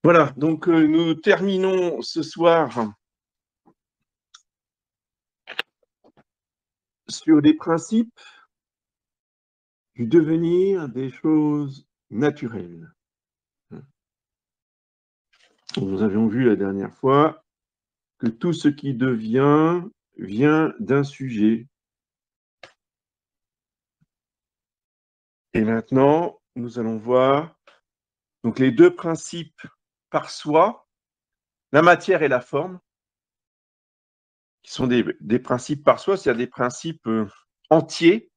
Voilà, donc nous terminons ce soir sur les principes du devenir des choses naturelles. Nous avions vu la dernière fois que tout ce qui devient vient d'un sujet. Et maintenant, nous allons voir donc les deux principes par soi, la matière et la forme, qui sont des principes par soi, c'est-à-dire des principes entiers,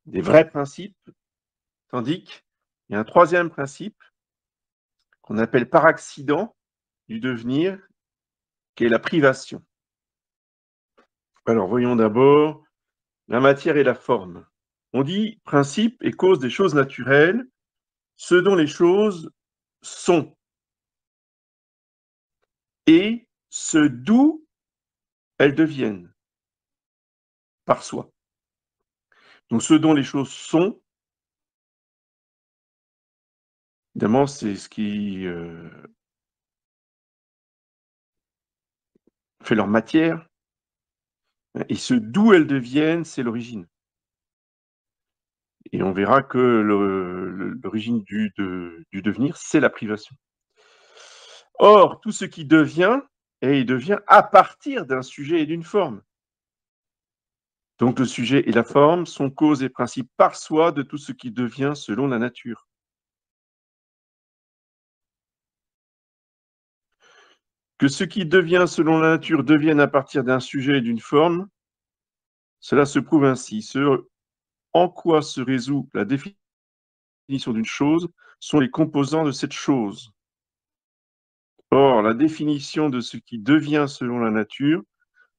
des vrais principes, tandis qu'il y a un troisième principe qu'on appelle par accident du devenir, qui est la privation. Alors, voyons d'abord la matière et la forme. On dit principe et cause des choses naturelles, ce dont les choses sont, et ce d'où elles deviennent, par soi. Donc, ce dont les choses sont, évidemment, c'est ce qui fait leur matière, et ce d'où elles deviennent, c'est l'origine. Et on verra que l'origine du devenir, c'est la privation. Or, tout ce qui devient, et il devient à partir d'un sujet et d'une forme. Donc le sujet et la forme sont cause et principe par soi de tout ce qui devient selon la nature. Que ce qui devient selon la nature devienne à partir d'un sujet et d'une forme, cela se prouve ainsi. Ce en quoi se résout la définition d'une chose sont les composants de cette chose. Or, la définition de ce qui devient selon la nature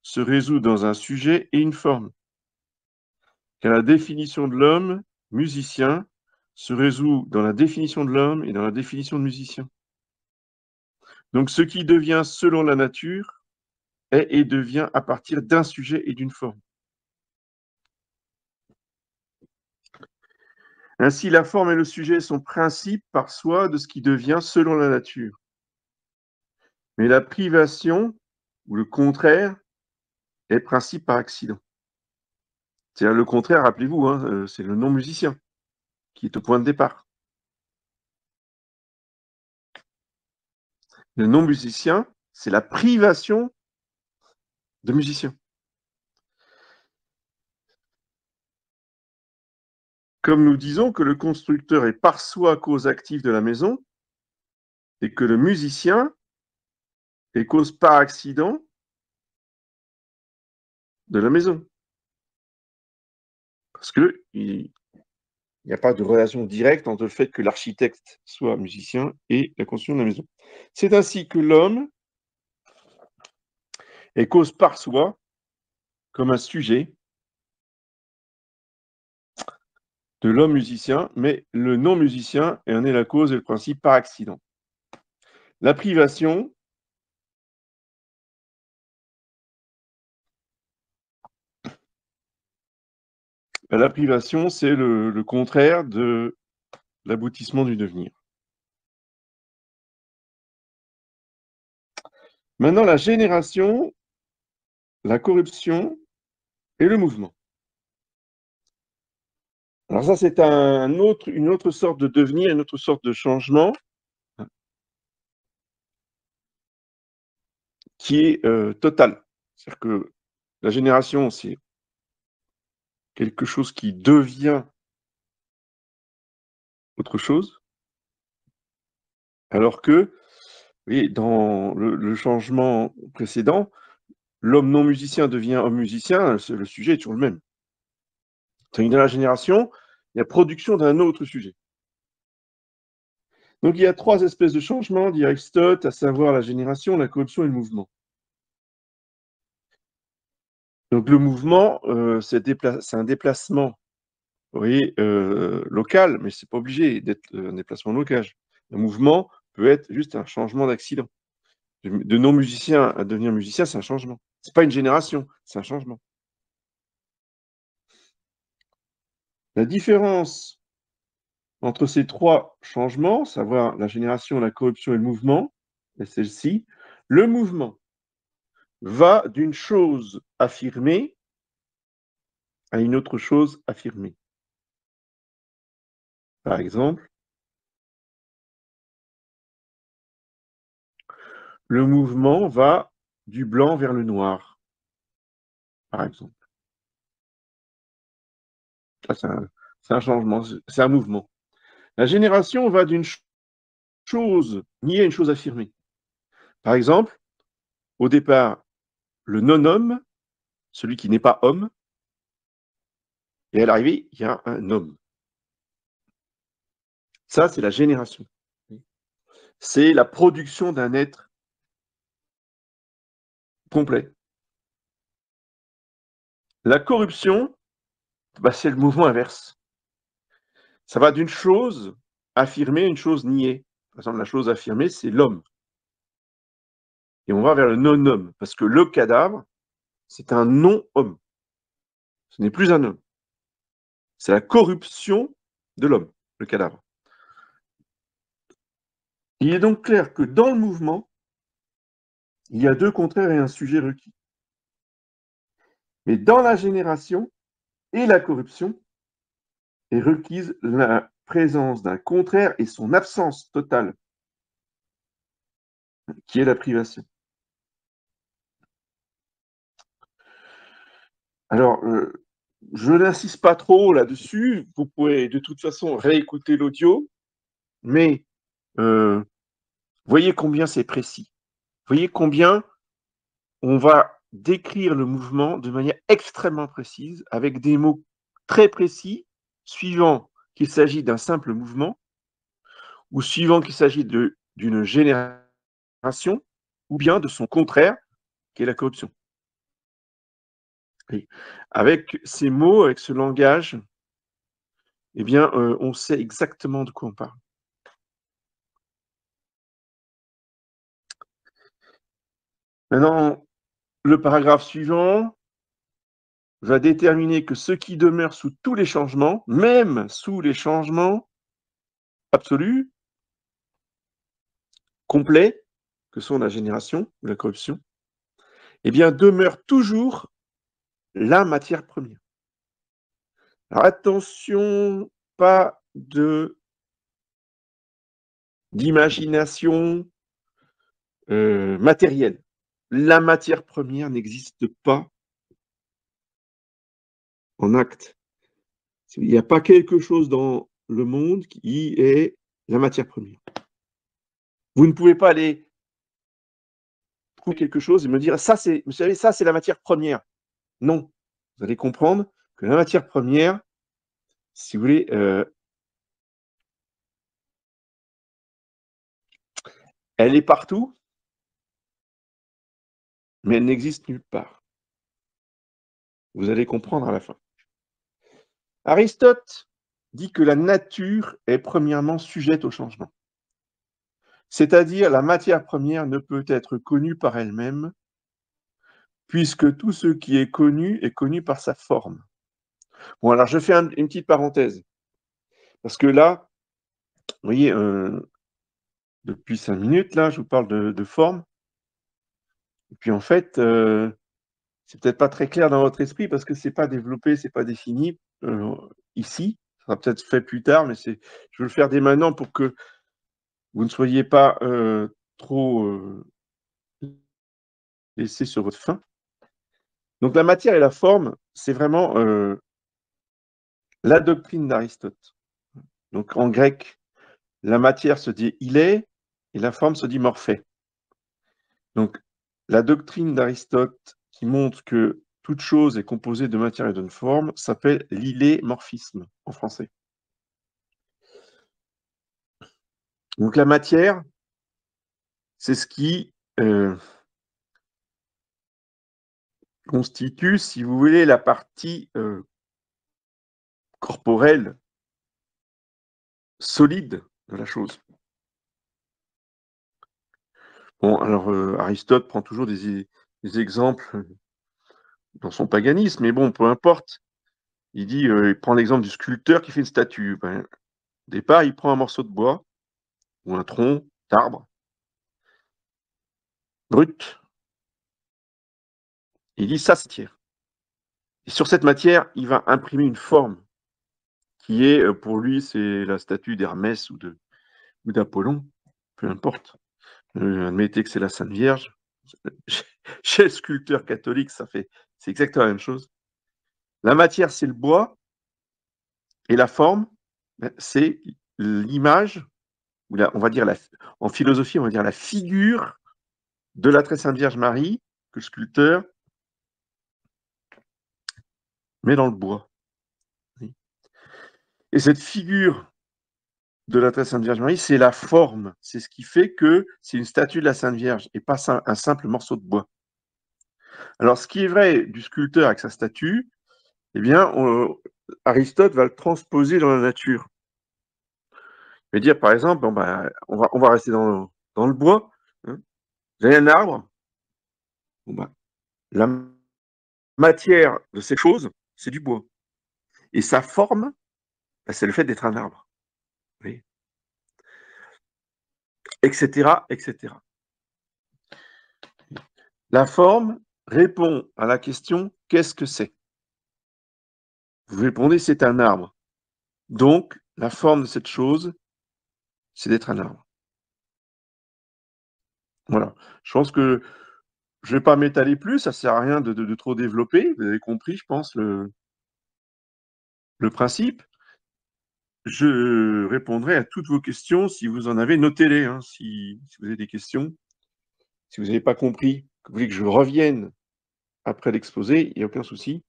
se résout dans un sujet et une forme. Car la définition de l'homme, musicien, se résout dans la définition de l'homme et dans la définition de musicien. Donc ce qui devient selon la nature est et devient à partir d'un sujet et d'une forme. Ainsi, la forme et le sujet sont principes par soi de ce qui devient selon la nature. Mais la privation, ou le contraire, est principe par accident. C'est-à-dire le contraire, rappelez-vous, hein, c'est le non-musicien qui est au point de départ. Le non-musicien, c'est la privation de musicien. Comme nous disons que le constructeur est par soi cause active de la maison, et que le musicien est cause par accident de la maison. Parce qu'il n'y a pas de relation directe entre le fait que l'architecte soit musicien et la construction de la maison. C'est ainsi que l'homme est cause par soi, comme un sujet de l'homme musicien, mais le non-musicien en est la cause et le principe par accident. La privation, c'est le contraire de l'aboutissement du devenir. Maintenant, la génération, la corruption et le mouvement. Alors ça, c'est une autre sorte de devenir, une autre sorte de changement qui est total. C'est-à-dire que la génération, c'est quelque chose qui devient autre chose, alors que, vous voyez, dans le changement précédent, l'homme non musicien devient homme musicien, le sujet est toujours le même. Dans la génération, il y a production d'un autre sujet. Donc il y a trois espèces de changements, dit Aristote, à savoir la génération, la corruption et le mouvement. Donc le mouvement, c'est un déplacement, vous voyez, local, mais c'est pas obligé d'être un déplacement local. Un mouvement peut être juste un changement d'accident. De non-musicien à devenir musicien, c'est un changement. C'est pas une génération, c'est un changement. La différence entre ces trois changements, savoir la génération, la corruption et le mouvement, et celle-ci, le mouvement va d'une chose affirmée à une autre chose affirmée. Par exemple, le mouvement va du blanc vers le noir, par exemple. Ça, c'est un changement, c'est un mouvement. La génération va d'une chose niée à une chose affirmée. Par exemple, au départ, le non-homme, celui qui n'est pas homme, et à l'arrivée, il y a un homme. Ça, c'est la génération. C'est la production d'un être complet. La corruption, bah, c'est le mouvement inverse. Ça va d'une chose affirmée à une chose niée. Par exemple, la chose affirmée, c'est l'homme. Et on va vers le non-homme, parce que le cadavre, c'est un non-homme. Ce n'est plus un homme. C'est la corruption de l'homme, le cadavre. Il est donc clair que dans le mouvement, il y a deux contraires et un sujet requis. Mais dans la génération et la corruption est requise la présence d'un contraire et son absence totale, qui est la privation. Alors, je n'insiste pas trop là-dessus. Vous pouvez de toute façon réécouter l'audio, mais voyez combien c'est précis. Voyez combien on va décrire le mouvement de manière extrêmement précise, avec des mots très précis, suivant qu'il s'agit d'un simple mouvement, ou suivant qu'il s'agit d'une génération, ou bien de son contraire, qui est la corruption. Et avec ces mots, avec ce langage, eh bien, on sait exactement de quoi on parle. Maintenant, le paragraphe suivant va déterminer que ce qui demeure sous tous les changements, même sous les changements absolus, complets, que sont la génération ou la corruption, eh bien, demeure toujours la matière première. Alors attention, pas d'imagination matérielle. La matière première n'existe pas en acte. Il n'y a pas quelque chose dans le monde qui est la matière première. Vous ne pouvez pas aller trouver quelque chose et me dire ça, c'est, vous savez, ça, c'est la matière première. Non. Vous allez comprendre que la matière première, si vous voulez, elle est partout, mais elle n'existe nulle part. Vous allez comprendre à la fin. Aristote dit que la nature est premièrement sujette au changement. C'est-à-dire la matière première ne peut être connue par elle-même, puisque tout ce qui est connu par sa forme. Bon, alors je fais une petite parenthèse, parce que là, vous voyez, depuis 5 minutes, là, je vous parle de forme, et puis en fait, c'est peut-être pas très clair dans votre esprit, parce que c'est pas développé, c'est pas défini ici, ça sera peut-être fait plus tard, mais je veux le faire dès maintenant pour que vous ne soyez pas trop laissé sur votre faim. Donc la matière et la forme, c'est vraiment la doctrine d'Aristote. Donc en grec, la matière se dit il est et la forme se dit morphé. Donc la doctrine d'Aristote qui montre que toute chose est composée de matière et d'une forme s'appelle l'illémorphisme en français. Donc la matière, c'est ce qui constitue, si vous voulez, la partie corporelle solide de la chose. Bon, alors Aristote prend toujours des exemples dans son paganisme, mais bon, peu importe. Il dit, il prend l'exemple du sculpteur qui fait une statue. Ben, Au départ, il prend un morceau de bois ou un tronc d'arbre brut, il dit: «Ça, c'est matière» et sur cette matière, il va imprimer une forme qui est, pour lui, c'est la statue d'Hermès ou d'Apollon, peu importe. Admettez que c'est la Sainte Vierge. Chez chez le sculpteur catholique, c'est exactement la même chose. La matière, c'est le bois et la forme, c'est l'image ou la on va dire la en philosophie, on va dire la figure de la très sainte Vierge Marie que le sculpteur met dans le bois. Oui et cette figure de la très sainte Vierge Marie, c'est la forme. C'est ce qui fait que c'est une statue de la Sainte Vierge et pas un simple morceau de bois. Alors ce qui est vrai du sculpteur avec sa statue, eh bien, Aristote va le transposer dans la nature. Il va dire, par exemple, bon, bah, on va rester dans le bois. Hein. Vous avez un arbre, bon, bah, la matière de ces choses, c'est du bois. Et sa forme, bah, c'est le fait d'être un arbre. Vous voyez, etc., etc. La forme répond à la question qu'est-ce que c'est? Vous répondez c'est un arbre. Donc, la forme de cette chose, c'est d'être un arbre. Voilà. Je pense que je vais pas m'étaler plus, ça sert à rien de trop développer. Vous avez compris, je pense, le principe. Je répondrai à toutes vos questions si vous en avez, notez-les, hein, si vous avez des questions. Si vous n'avez pas compris, que vous voulez que je revienne après l'exposé, il n'y a aucun souci.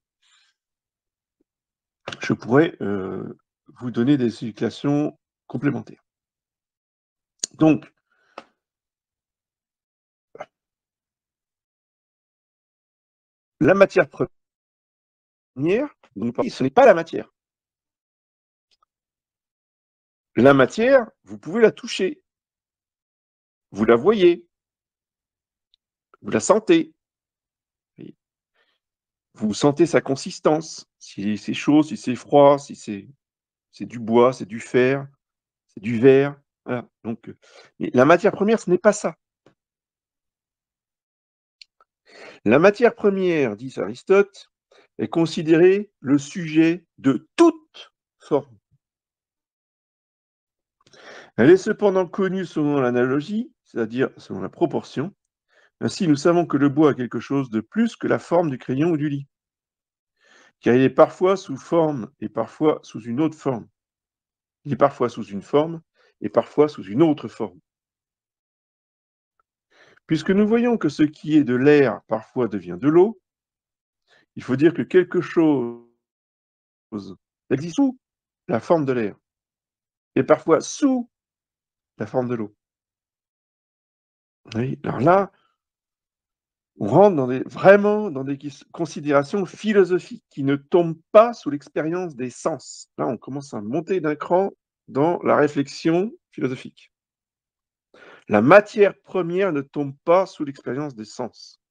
Je pourrais vous donner des explications complémentaires. Donc, la matière première, ce n'est pas la matière. La matière, vous pouvez la toucher, vous la voyez, vous la sentez, vous sentez sa consistance, si c'est chaud, si c'est froid, si c'est du bois, c'est du fer, c'est du verre, voilà. Donc, mais la matière première, ce n'est pas ça. La matière première, dit Aristote, est considérée le sujet de toute forme. Elle est cependant connue selon l'analogie, c'est-à-dire selon la proportion. Ainsi, nous savons que le bois a quelque chose de plus que la forme du crayon ou du lit, car il est parfois sous forme et parfois sous une autre forme. Il est parfois sous une forme et parfois sous une autre forme. Puisque nous voyons que ce qui est de l'air parfois devient de l'eau, il faut dire que quelque chose existe sous la forme de l'air et parfois sous la forme de l'eau. Oui, alors là, on rentre vraiment dans des considérations philosophiques qui ne tombent pas sous l'expérience des sens. Là, on commence à monter d'un cran dans la réflexion philosophique. La matière première ne tombe pas sous l'expérience des sens.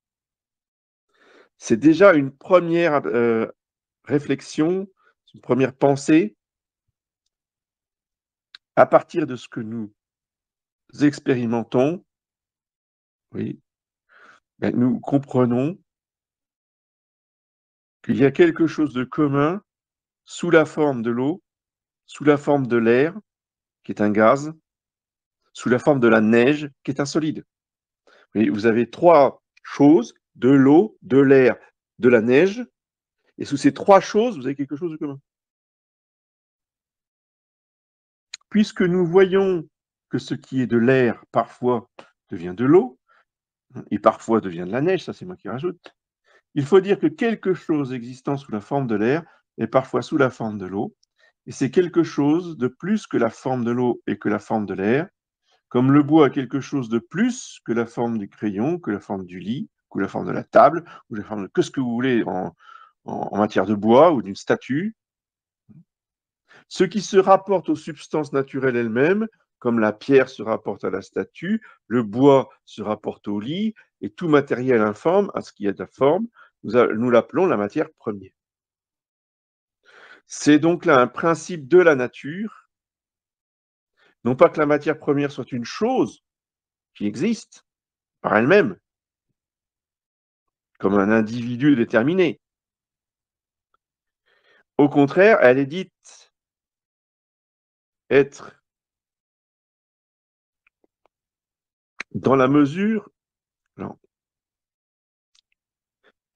C'est déjà une première réflexion, une première pensée à partir de ce que nous expérimentons, oui, ben, nous comprenons qu'il y a quelque chose de commun sous la forme de l'eau, sous la forme de l'air, qui est un gaz, sous la forme de la neige, qui est un solide. Oui, vous avez trois choses, de l'eau, de l'air, de la neige, et sous ces trois choses, vous avez quelque chose de commun. Puisque nous voyons que ce qui est de l'air, parfois, devient de l'eau, et parfois devient de la neige, ça c'est moi qui rajoute, il faut dire que quelque chose existant sous la forme de l'air est parfois sous la forme de l'eau, et c'est quelque chose de plus que la forme de l'eau et que la forme de l'air, comme le bois a quelque chose de plus que la forme du crayon, que la forme du lit, que la forme de la table, ou la forme de que ce que vous voulez en matière de bois ou d'une statue. Ce qui se rapporte aux substances naturelles elles-mêmes, comme la pierre se rapporte à la statue, le bois se rapporte au lit, et tout matériel informe à ce qui a de la forme, nous l'appelons la matière première. C'est donc là un principe de la nature Non pas que la matière première soit une chose qui existe par elle-même, comme un individu déterminé. Au contraire, elle est dite être dans la mesure, non,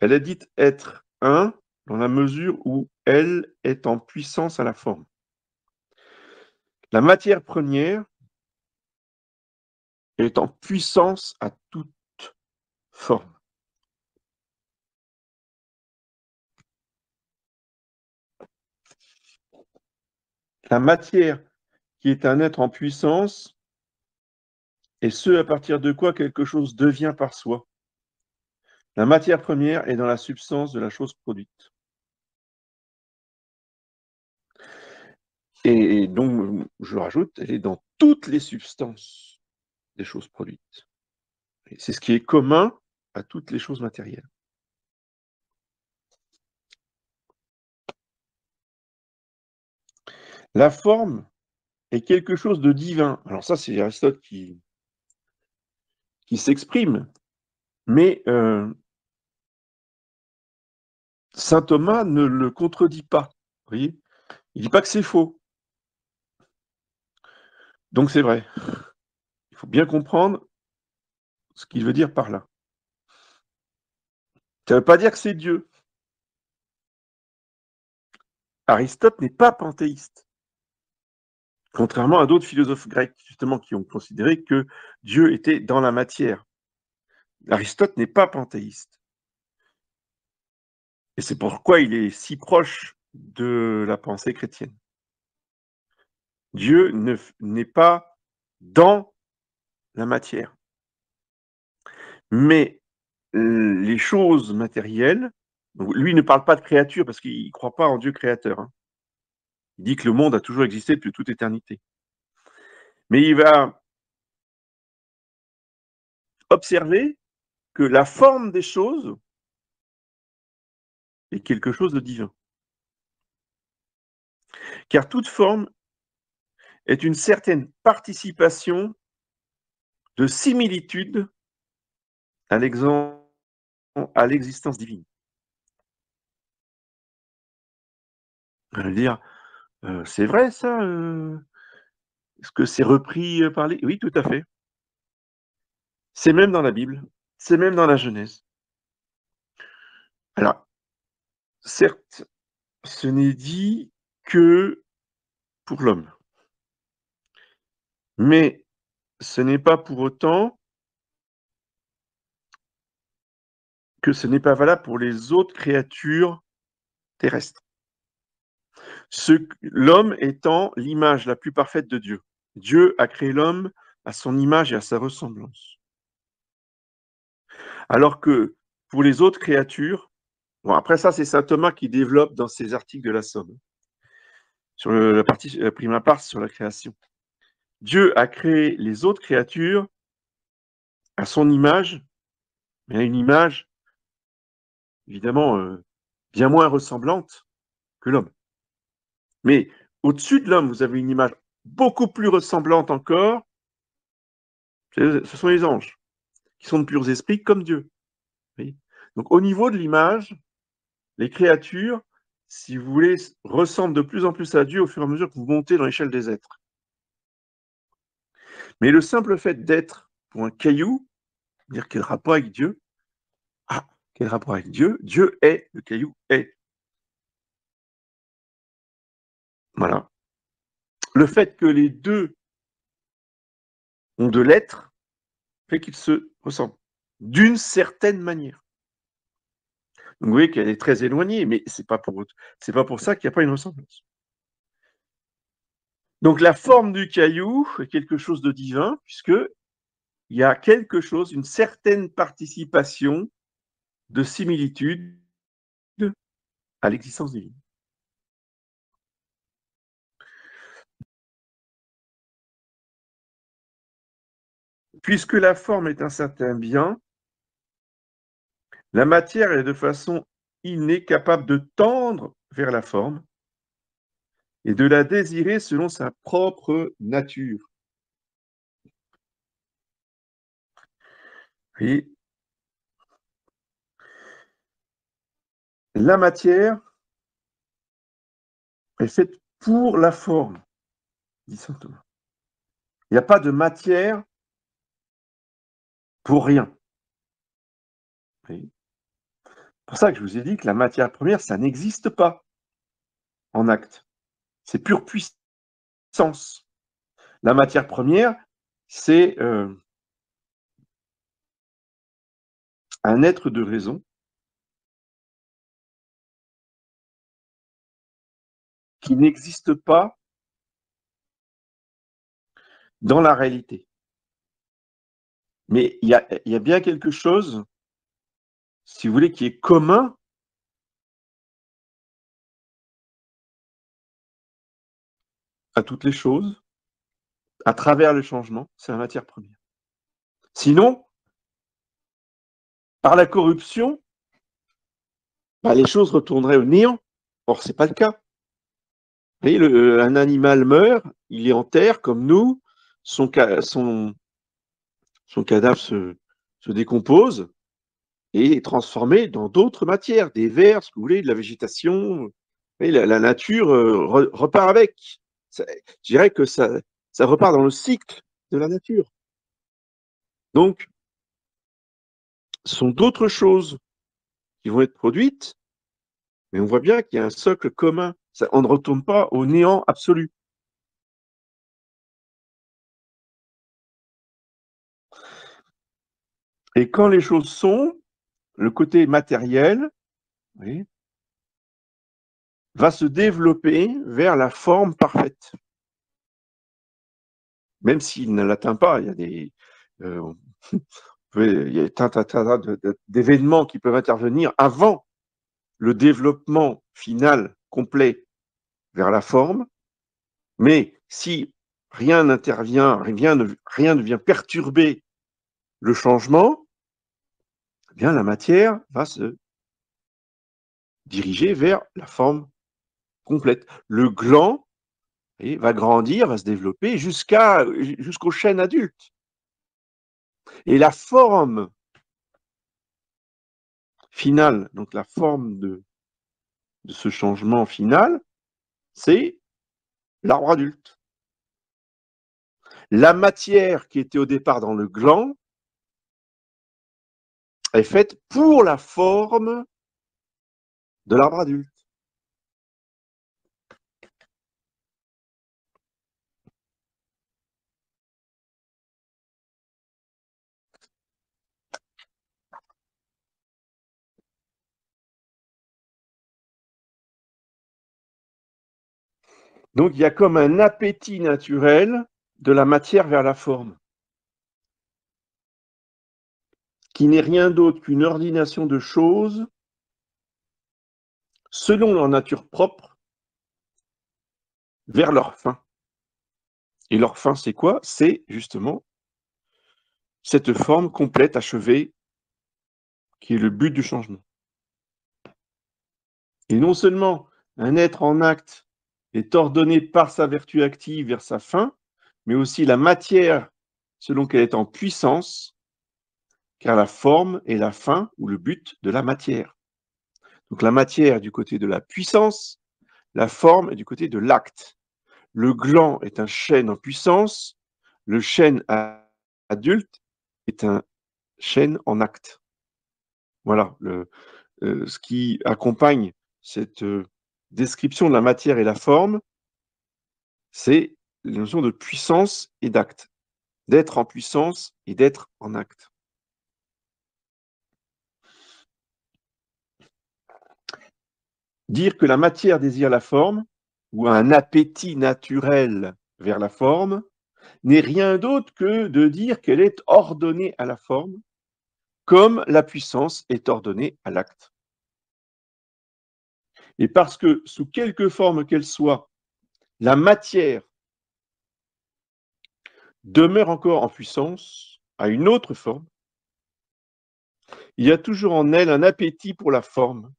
elle est dite être un dans la mesure où elle est en puissance à la forme. La matière première est en puissance à toute forme. La matière qui est un être en puissance est ce à partir de quoi quelque chose devient par soi. La matière première est dans la substance de la chose produite. Et donc, je rajoute, elle est dans toutes les substances des choses produites. Et c'est ce qui est commun à toutes les choses matérielles. La forme est quelque chose de divin. Alors ça, c'est Aristote qui s'exprime. Mais saint Thomas ne le contredit pas. Vous voyez, il ne dit pas que c'est faux. Donc c'est vrai. Il faut bien comprendre ce qu'il veut dire par là. Ça ne veut pas dire que c'est Dieu. Aristote n'est pas panthéiste. Contrairement à d'autres philosophes grecs, justement, qui ont considéré que Dieu était dans la matière. Aristote n'est pas panthéiste. Et c'est pourquoi il est si proche de la pensée chrétienne. Dieu n'est pas dans la matière. Mais les choses matérielles, lui ne parle pas de créature parce qu'il ne croit pas en Dieu créateur. Hein. Il dit que le monde a toujours existé depuis toute éternité. Mais il va observer que la forme des choses est quelque chose de divin. Car toute forme est une certaine participation de similitude à l'existence divine. On va dire, c'est vrai ça est-ce que c'est repris par les... Oui, tout à fait. C'est même dans la Bible, c'est même dans la Genèse. Alors, certes, ce n'est dit que pour l'homme. Mais ce n'est pas pour autant que ce n'est pas valable pour les autres créatures terrestres. L'homme étant l'image la plus parfaite de Dieu. Dieu a créé l'homme à son image et à sa ressemblance. Alors que pour les autres créatures, bon, après ça, c'est saint Thomas qui développe dans ses articles de la Somme, sur la prima part sur la création. Dieu a créé les autres créatures à son image, mais à une image évidemment bien moins ressemblante que l'homme. Mais au-dessus de l'homme, vous avez une image beaucoup plus ressemblante encore, ce sont les anges, qui sont de purs esprits comme Dieu. Donc au niveau de l'image, les créatures, si vous voulez, ressemblent de plus en plus à Dieu au fur et à mesure que vous montez dans l'échelle des êtres. Mais le simple fait d'être pour un caillou, dire quel rapport avec Dieu? Ah, quel rapport avec Dieu? Dieu est, le caillou est. Voilà. Le fait que les deux ont de l'être fait qu'ils se ressemblent d'une certaine manière. Donc vous voyez qu'elle est très éloignée, mais c'est pas pour ça qu'il n'y a pas une ressemblance. Donc la forme du caillou est quelque chose de divin, puisque il y a quelque chose, une certaine participation de similitude à l'existence divine. Puisque la forme est un certain bien, la matière est de façon innée capable de tendre vers la forme et de la désirer selon sa propre nature. Et la matière est faite pour la forme, dit saint Thomas. Il n'y a pas de matière pour rien. C'est pour ça que je vous ai dit que la matière première, ça n'existe pas en acte. C'est pure puissance. La matière première, c'est un être de raison qui n'existe pas dans la réalité. Mais il y a bien quelque chose, si vous voulez, qui est commun à toutes les choses, à travers le changement, c'est la matière première. Sinon, par la corruption, bah, les choses retourneraient au néant. Or, ce n'est pas le cas. Vous voyez, un animal meurt, il est en terre comme nous, son cadavre se décompose et est transformé dans d'autres matières, des vers, ce que vous voulez, de la végétation. Et la nature repart avec. Je dirais que ça repart dans le cycle de la nature. Donc, ce sont d'autres choses qui vont être produites, mais on voit bien qu'il y a un socle commun. On ne retourne pas au néant absolu. Et quand les choses sont, le côté matériel, oui, va se développer vers la forme parfaite. Même s'il ne l'atteint pas, il y a il y a un tas d'événements qui peuvent intervenir avant le développement final complet vers la forme, mais si rien n'intervient, rien ne vient perturber le changement, eh bien la matière va se diriger vers la forme complète. Le gland va grandir, va se développer jusqu'au chêne adulte. Et la forme finale, donc la forme de ce changement final, c'est l'arbre adulte. La matière qui était au départ dans le gland est faite pour la forme de l'arbre adulte. Donc il y a comme un appétit naturel de la matière vers la forme, qui n'est rien d'autre qu'une ordination de choses selon leur nature propre vers leur fin. Et leur fin, c'est quoi? C'est justement cette forme complète, achevée, qui est le but du changement. Et non seulement un être en acte est ordonné par sa vertu active vers sa fin, mais aussi la matière selon qu'elle est en puissance, car la forme est la fin ou le but de la matière. Donc la matière est du côté de la puissance, la forme est du côté de l'acte. Le gland est un chêne en puissance, le chêne adulte est un chêne en acte. Voilà ce qui accompagne cette description de la matière et la forme, c'est la notion de puissance et d'acte, d'être en puissance et d'être en acte. Dire que la matière désire la forme, ou a un appétit naturel vers la forme, n'est rien d'autre que de dire qu'elle est ordonnée à la forme, comme la puissance est ordonnée à l'acte. Et parce que, sous quelque forme qu'elle soit, la matière demeure encore en puissance à une autre forme, il y a toujours en elle un appétit pour la forme.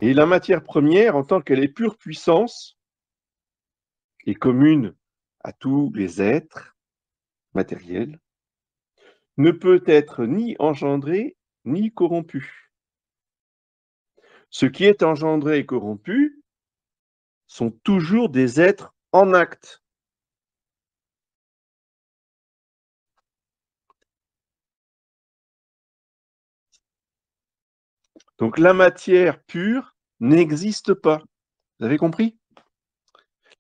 Et la matière première, en tant qu'elle est pure puissance, est commune à tous les êtres matériels, ne peut être ni engendrée ni corrompue. Ce qui est engendré et corrompu sont toujours des êtres en acte. Donc la matière pure n'existe pas. Vous avez compris?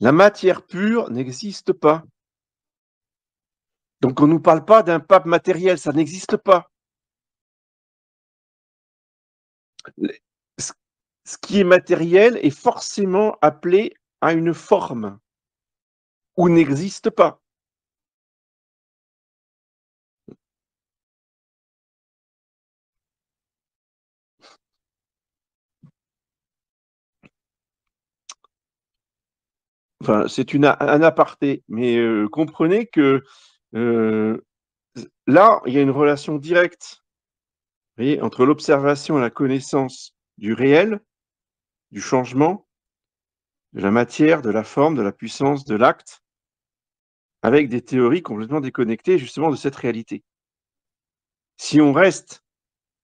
La matière pure n'existe pas. Donc on ne nous parle pas d'un pape matériel, ça n'existe pas. Ce qui est matériel est forcément appelé à une forme ou n'existe pas. Enfin, c'est un aparté, mais comprenez que là, il y a une relation directe, vous voyez, entre l'observation et la connaissance du réel, du changement, de la matière, de la forme, de la puissance, de l'acte, avec des théories complètement déconnectées justement de cette réalité. Si on reste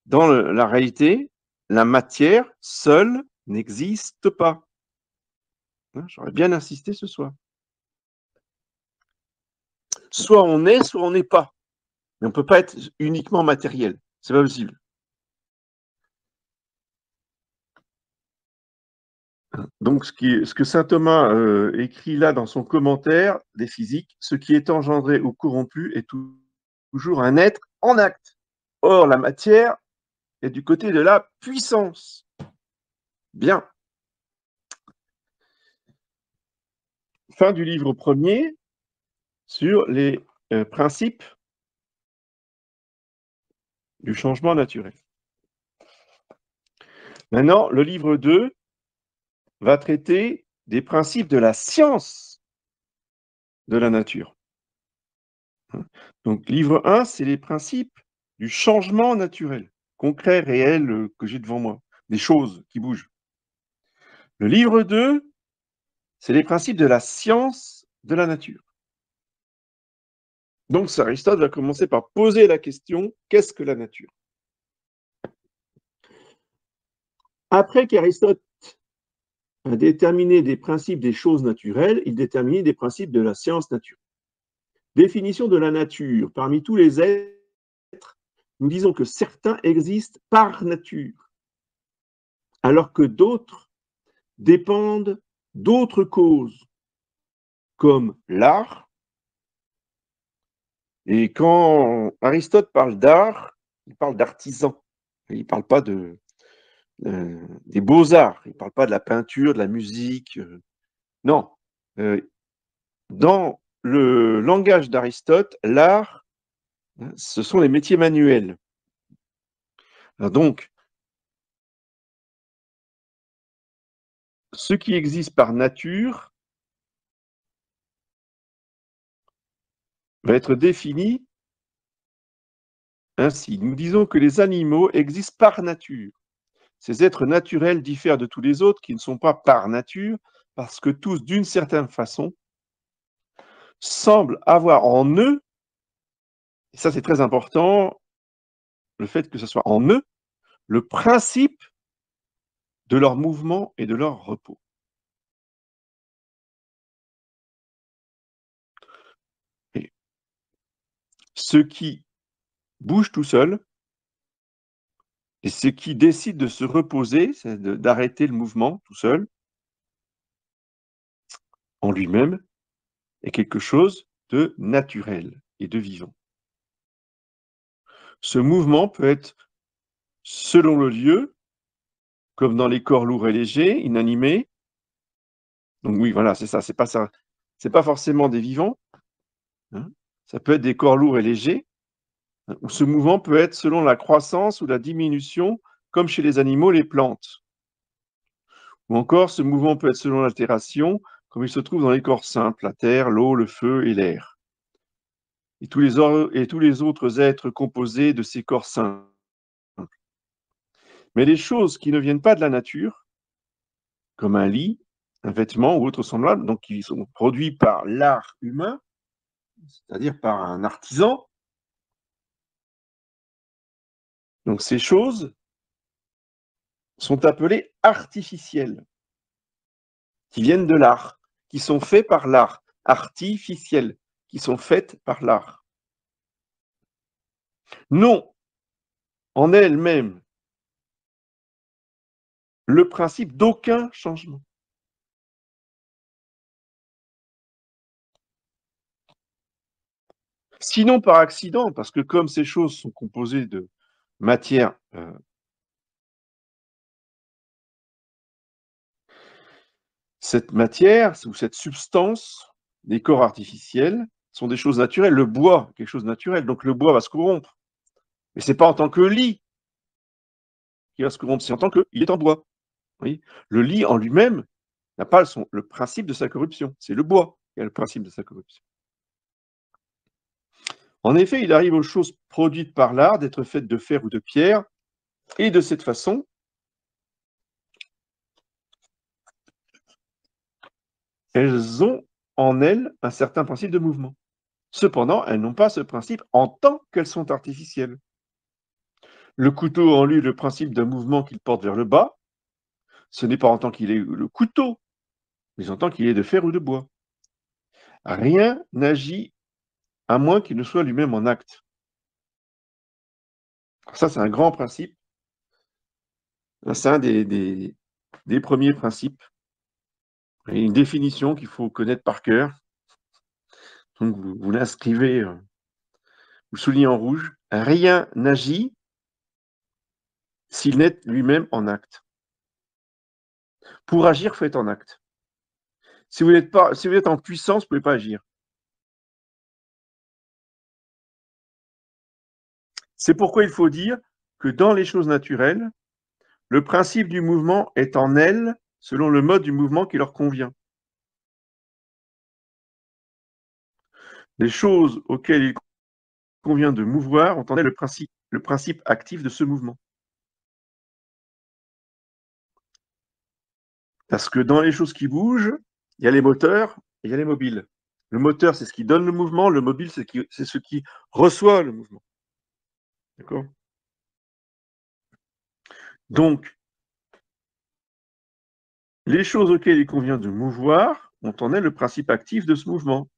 dans la réalité, la matière seule n'existe pas. Hein, j'aurais bien insisté ce soir. Soit on est, soit on n'est pas. Mais on ne peut pas être uniquement matériel. C'est pas possible. Donc, ce que saint Thomas écrit là dans son commentaire des physiques, ce qui est engendré ou corrompu est toujours un être en acte. Or, la matière est du côté de la puissance. Bien. Fin du livre premier sur les principes du changement naturel. Maintenant, le livre 2 va traiter des principes de la science de la nature. Donc, livre 1, c'est les principes du changement naturel, concret, réel, que j'ai devant moi, des choses qui bougent. Le livre 2, c'est les principes de la science de la nature. Donc, Aristote va commencer par poser la question, qu'est-ce que la nature? Après qu'Aristote a déterminé des principes des choses naturelles, il détermine des principes de la science naturelle. Définition de la nature. Parmi tous les êtres, nous disons que certains existent par nature, alors que d'autres dépendent d'autres causes, comme l'art. Et quand Aristote parle d'art, il parle d'artisan. Il ne parle pas des beaux-arts, il ne parle pas de la peinture, de la musique. Non. Dans le langage d'Aristote, l'art, ce sont les métiers manuels. Alors donc, ce qui existe par nature va être défini ainsi. Nous disons que les animaux existent par nature. Ces êtres naturels diffèrent de tous les autres qui ne sont pas par nature, parce que tous, d'une certaine façon, semblent avoir en eux, et ça c'est très important, le fait que ce soit en eux, le principe de leur mouvement et de leur repos. Et ce qui bouge tout seul, et ce qui décide de se reposer, c'est d'arrêter le mouvement tout seul, en lui-même, est quelque chose de naturel et de vivant. Ce mouvement peut être, selon le lieu, comme dans les corps lourds et légers, inanimés. Donc oui, voilà, c'est ça, c'est pas forcément des vivants, hein. Ça peut être des corps lourds et légers, hein, ou ce mouvement peut être selon la croissance ou la diminution, comme chez les animaux, les plantes. Ou encore, ce mouvement peut être selon l'altération, comme il se trouve dans les corps simples, la terre, l'eau, le feu et l'air. Et tous les autres êtres composés de ces corps simples. Mais les choses qui ne viennent pas de la nature comme un lit, un vêtement ou autre semblable, donc qui sont produits par l'art humain, c'est-à-dire par un artisan. Donc ces choses sont appelées artificielles, qui viennent de l'art, qui sont faites par l'art, artificielles, qui sont faites par l'art. Non, en elles-mêmes, le principe d'aucun changement. Sinon par accident, parce que comme ces choses sont composées de matière, cette matière ou cette substance, des corps artificiels, sont des choses naturelles. Le bois, quelque chose de naturel, donc le bois va se corrompre. Mais c'est pas en tant que lit qu'il va se corrompre, c'est en tant qu'il est en bois. Oui. Le lit en lui-même n'a pas le principe de sa corruption. C'est le bois qui a le principe de sa corruption. En effet, il arrive aux choses produites par l'art d'être faites de fer ou de pierre, et de cette façon, elles ont en elles un certain principe de mouvement. Cependant, elles n'ont pas ce principe en tant qu'elles sont artificielles. Le couteau en lui le principe d'un mouvement qu'il porte vers le bas, ce n'est pas en tant qu'il est le couteau, mais en tant qu'il est de fer ou de bois. Rien n'agit à moins qu'il ne soit lui-même en acte. Ça, c'est un grand principe. C'est un des premiers principes. Et une définition qu'il faut connaître par cœur. Donc, vous l'inscrivez, vous soulignez en rouge. Rien n'agit s'il n'est lui-même en acte. Pour agir, il faut être en acte. Si vous êtes en puissance, vous ne pouvez pas agir. C'est pourquoi il faut dire que dans les choses naturelles, le principe du mouvement est en elles selon le mode du mouvement qui leur convient. Les choses auxquelles il convient de mouvoir ont en elles le principe actif de ce mouvement. Parce que dans les choses qui bougent, il y a les moteurs et il y a les mobiles. Le moteur, c'est ce qui donne le mouvement, le mobile, c'est ce qui reçoit le mouvement. D'accord? Donc, les choses auxquelles il convient de mouvoir ont en elles le principe actif de ce mouvement.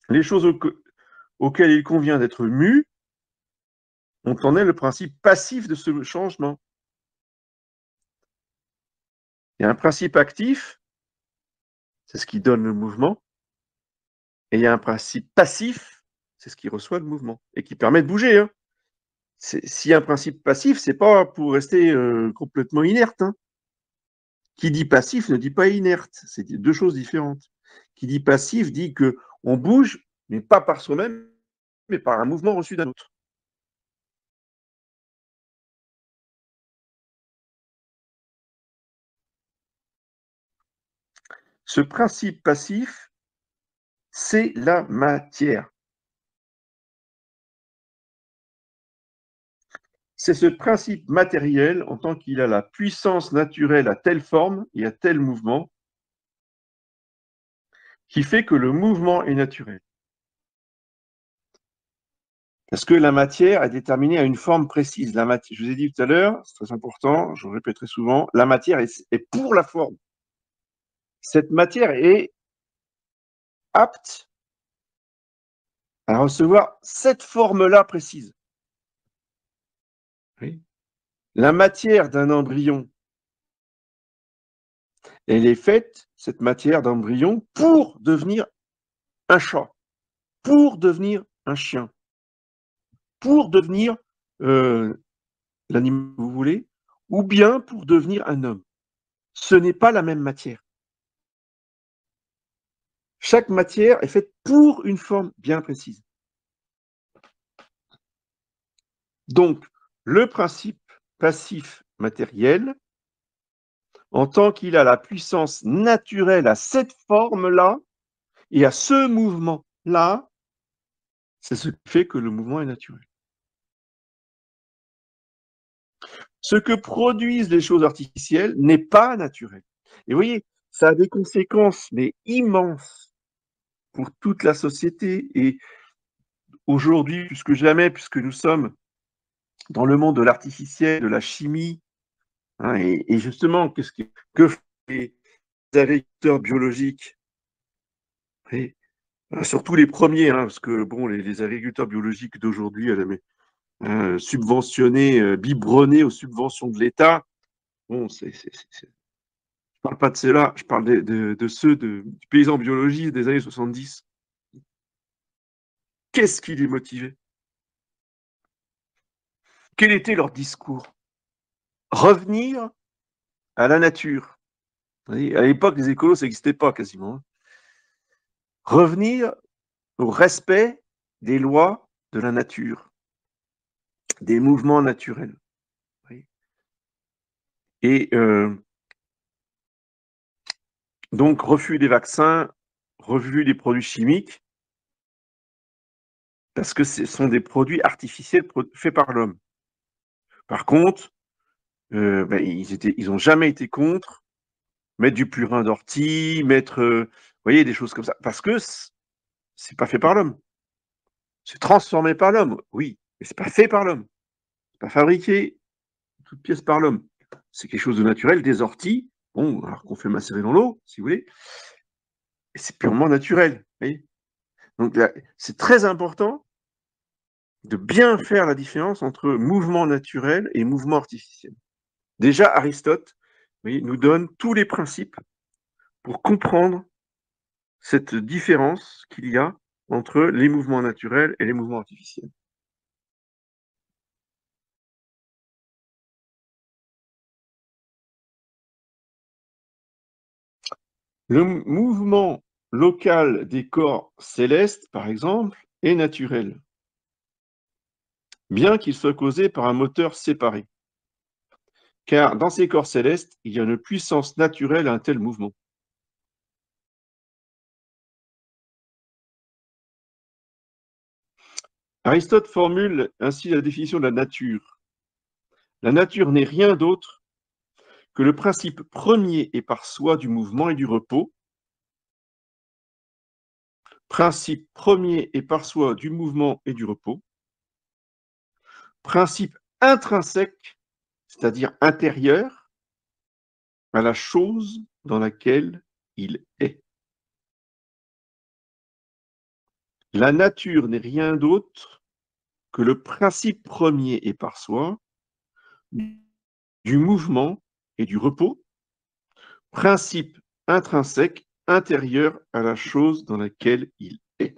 Les choses auxquelles il convient d'être mu ont en elles le principe passif de ce changement. Il y a un principe actif, c'est ce qui donne le mouvement, et il y a un principe passif, c'est ce qui reçoit le mouvement, et qui permet de bouger. Hein. S'il y a un principe passif, c'est pas pour rester complètement inerte. Hein. Qui dit passif ne dit pas inerte, c'est deux choses différentes. Qui dit passif dit que on bouge, mais pas par soi-même, mais par un mouvement reçu d'un autre. Ce principe passif, c'est la matière. C'est ce principe matériel en tant qu'il a la puissance naturelle à telle forme et à tel mouvement qui fait que le mouvement est naturel. Parce que la matière est déterminée à une forme précise. Je vous ai dit tout à l'heure, c'est très important, je le répéterai souvent, la matière est pour la forme. Cette matière est apte à recevoir cette forme-là précise. Oui. La matière d'un embryon, elle est faite, cette matière d'embryon, pour devenir un chat, pour devenir un chien, pour devenir l'animal que vous voulez, ou bien pour devenir un homme. Ce n'est pas la même matière. Chaque matière est faite pour une forme bien précise. Donc, le principe passif matériel, en tant qu'il a la puissance naturelle à cette forme-là et à ce mouvement-là, c'est ce qui fait que le mouvement est naturel. Ce que produisent les choses artificielles n'est pas naturel. Et vous voyez, ça a des conséquences, mais immenses pour toute la société. Et aujourd'hui, plus que jamais, puisque nous sommes dans le monde de l'artificiel, de la chimie, hein, et justement, que font les agriculteurs biologiques? Et, surtout les premiers, hein, parce que bon, les agriculteurs biologiques d'aujourd'hui, subventionnés, biberonnés aux subventions de l'État, bon, je parle pas de ceux-là, je parle de ceux du paysan biologiste des années 70. Qu'est-ce qui les motivait? Quel était leur discours? Revenir à la nature. Vous voyez, à l'époque, les écolos, ça n'existait pas quasiment, hein. Revenir au respect des lois de la nature, des mouvements naturels. Oui. Et donc, refus des vaccins, refus des produits chimiques, parce que ce sont des produits artificiels faits par l'homme. Par contre, ils n'ont jamais été contre mettre du purin d'ortie, mettre, vous voyez, des choses comme ça, parce que c'est pas fait par l'homme. C'est transformé par l'homme, oui, mais c'est pas fait par l'homme. C'est pas fabriqué toute pièce par l'homme. C'est quelque chose de naturel, des orties, bon, alors qu'on fait macérer dans l'eau, si vous voulez, et c'est purement naturel, vous voyez. Donc là, c'est très important de bien faire la différence entre mouvement naturel et mouvement artificiel. Déjà, Aristote, vous voyez, nous donne tous les principes pour comprendre cette différence qu'il y a entre les mouvements naturels et les mouvements artificiels. Le mouvement local des corps célestes, par exemple, est naturel, bien qu'il soit causé par un moteur séparé. Car dans ces corps célestes, il y a une puissance naturelle à un tel mouvement. Aristote formule ainsi la définition de la nature. La nature n'est rien d'autre que le principe premier et par soi du mouvement et du repos, principe premier et par soi du mouvement et du repos, principe intrinsèque, c'est-à-dire intérieur, à la chose dans laquelle il est. La nature n'est rien d'autre que le principe premier et par soi du mouvement et du repos, principe intrinsèque intérieur à la chose dans laquelle il est.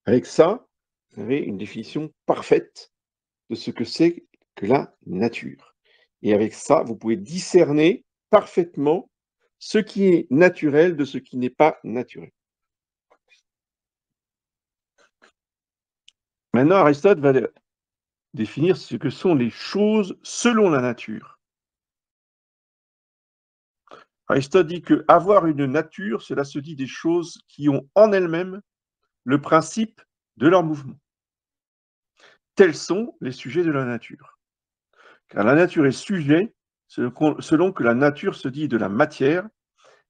Avec ça, vous avez une définition parfaite de ce que c'est que la nature. Et avec ça, vous pouvez discerner parfaitement ce qui est naturel de ce qui n'est pas naturel. Maintenant, Aristote va définir ce que sont les choses selon la nature. Aristote dit que avoir une nature, cela se dit des choses qui ont en elles-mêmes le principe de leur mouvement. Tels sont les sujets de la nature. Car la nature est sujet selon que la nature se dit de la matière,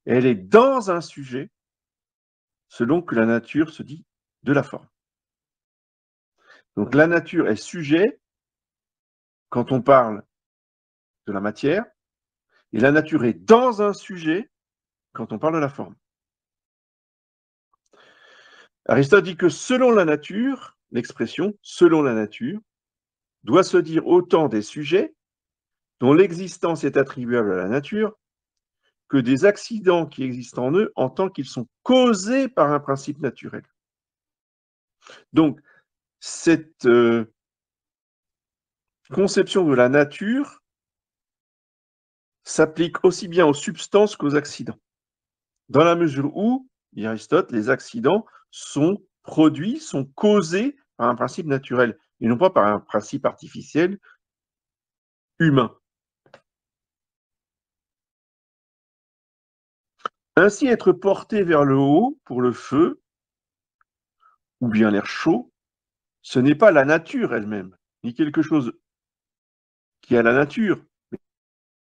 et elle est dans un sujet selon que la nature se dit de la forme. Donc la nature est sujet quand on parle de la matière, et la nature est dans un sujet quand on parle de la forme. Aristote dit que selon la nature, l'expression selon la nature doit se dire autant des sujets dont l'existence est attribuable à la nature que des accidents qui existent en eux en tant qu'ils sont causés par un principe naturel. Donc, cette conception de la nature s'applique aussi bien aux substances qu'aux accidents, dans la mesure où, dit Aristote, les accidents sont produits, sont causés par un principe naturel, et non pas par un principe artificiel humain. Ainsi, être porté vers le haut pour le feu, ou bien l'air chaud, ce n'est pas la nature elle-même, ni quelque chose qui est à la nature.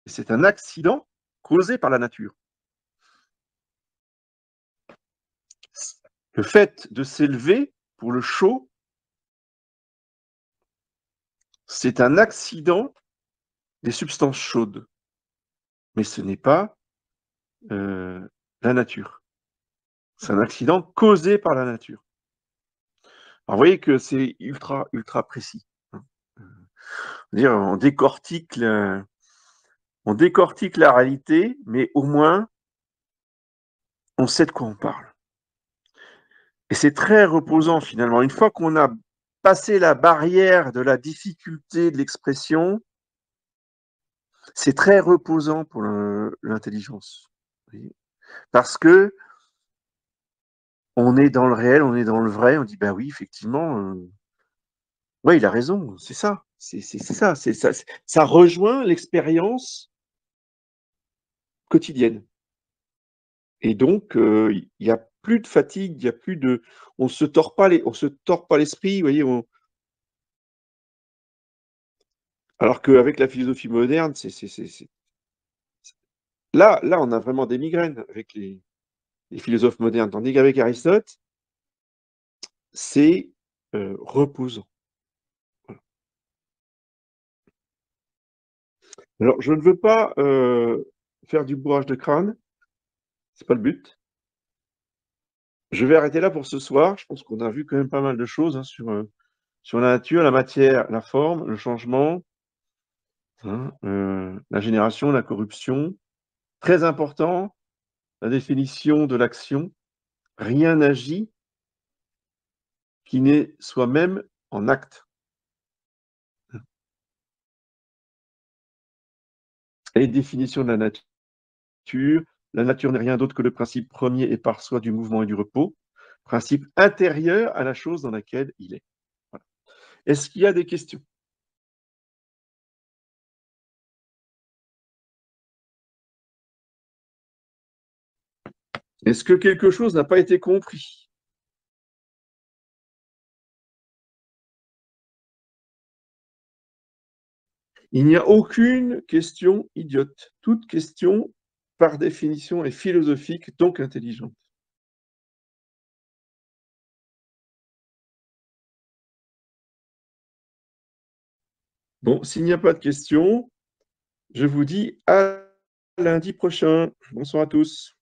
C'est un accident causé par la nature. Le fait de s'élever pour le chaud, c'est un accident des substances chaudes, mais ce n'est pas la nature. C'est un accident causé par la nature. Alors, vous voyez que c'est ultra, ultra précis. Hein. Dire, on décortique la réalité, mais au moins, on sait de quoi on parle. Et c'est très reposant finalement. Une fois qu'on a passé la barrière de la difficulté de l'expression, c'est très reposant pour l'intelligence. Parce que on est dans le réel, on est dans le vrai, on dit bah oui, effectivement, ouais, il a raison, c'est ça, c'est ça, ça rejoint l'expérience quotidienne. Et donc, il y a plus de fatigue, il y a plus de, on se tord pas l'esprit, vous voyez. Alors qu'avec la philosophie moderne, là, on a vraiment des migraines avec les philosophes modernes, tandis qu'avec Aristote, c'est reposant. Voilà. Alors, je ne veux pas faire du bourrage de crâne, c'est pas le but. Je vais arrêter là pour ce soir. Je pense qu'on a vu quand même pas mal de choses hein, sur la nature, la matière, la forme, le changement, hein, la génération, la corruption. Très important, la définition de l'action. Rien n'agit qui n'est soi-même en acte. Et définition de la nature. La nature n'est rien d'autre que le principe premier et par soi du mouvement et du repos, principe intérieur à la chose dans laquelle il est. Voilà. Est-ce qu'il y a des questions? Est-ce que quelque chose n'a pas été compris? Il n'y a aucune question idiote. Toute question, par définition, est philosophique, donc intelligente. Bon, s'il n'y a pas de questions, je vous dis à lundi prochain. Bonsoir à tous.